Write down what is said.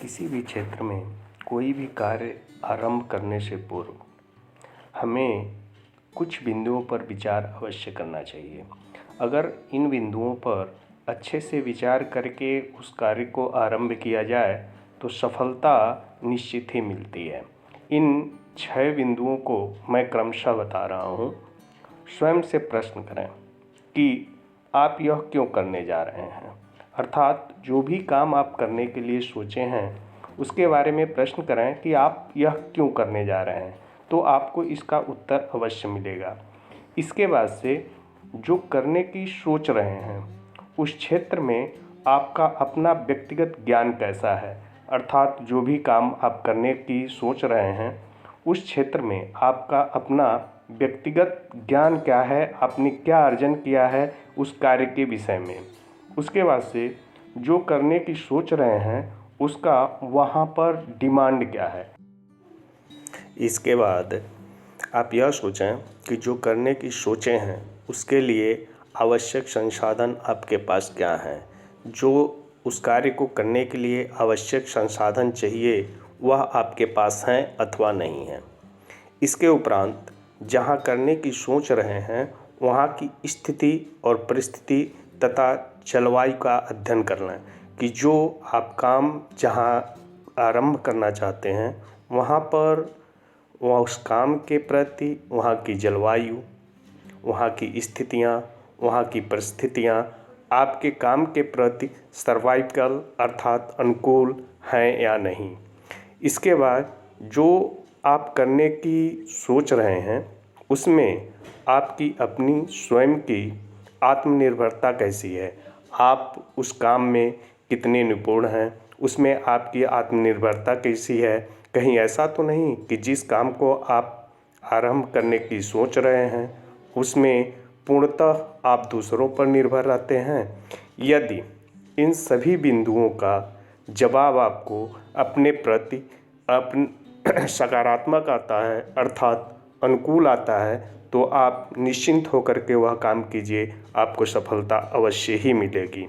किसी भी क्षेत्र में कोई भी कार्य आरंभ करने से पूर्व हमें कुछ बिंदुओं पर विचार अवश्य करना चाहिए। अगर इन बिंदुओं पर अच्छे से विचार करके उस कार्य को आरंभ किया जाए तो सफलता निश्चित ही मिलती है। इन 6 बिंदुओं को मैं क्रमशः बता रहा हूँ। स्वयं से प्रश्न करें कि आप यह क्यों करने जा रहे हैं, अर्थात जो भी काम आप करने के लिए सोचे हैं उसके बारे में प्रश्न करें कि आप यह क्यों करने जा रहे हैं, तो आपको इसका उत्तर अवश्य मिलेगा। इसके बाद से जो करने की सोच रहे हैं उस क्षेत्र में आपका अपना व्यक्तिगत ज्ञान कैसा है, अर्थात जो भी काम आप करने की सोच रहे हैं उस क्षेत्र में आपका अपना व्यक्तिगत ज्ञान क्या है, आपने क्या अर्जन किया है उस कार्य के विषय में। उसके बाद से जो करने की सोच रहे हैं उसका वहाँ पर डिमांड क्या है। इसके बाद आप यह सोचें कि जो करने की सोचे हैं उसके लिए आवश्यक संसाधन आपके पास क्या हैं। जो उस कार्य को करने के लिए आवश्यक संसाधन चाहिए वह आपके पास हैं अथवा नहीं हैं। इसके उपरांत जहाँ करने की सोच रहे हैं वहाँ की स्थिति और परिस्थिति तथा जलवायु का अध्ययन कर लें कि जो आप काम जहाँ आरंभ करना चाहते हैं वहाँ पर वह उस काम के प्रति वहाँ की जलवायु, वहाँ की स्थितियाँ, वहाँ की परिस्थितियाँ आपके काम के प्रति सर्वाइकल अर्थात अनुकूल हैं या नहीं। इसके बाद जो आप करने की सोच रहे हैं उसमें आपकी अपनी स्वयं की आत्मनिर्भरता कैसी है, आप उस काम में कितने निपुण हैं, उसमें आपकी आत्मनिर्भरता कैसी है। कहीं ऐसा तो नहीं कि जिस काम को आप आरंभ करने की सोच रहे हैं उसमें पूर्णतः आप दूसरों पर निर्भर रहते हैं। यदि इन सभी बिंदुओं का जवाब आपको अपने प्रति सकारात्मक आता है अर्थात अनुकूल आता है तो आप निश्चिंत होकर के वह काम कीजिए, आपको सफलता अवश्य ही मिलेगी।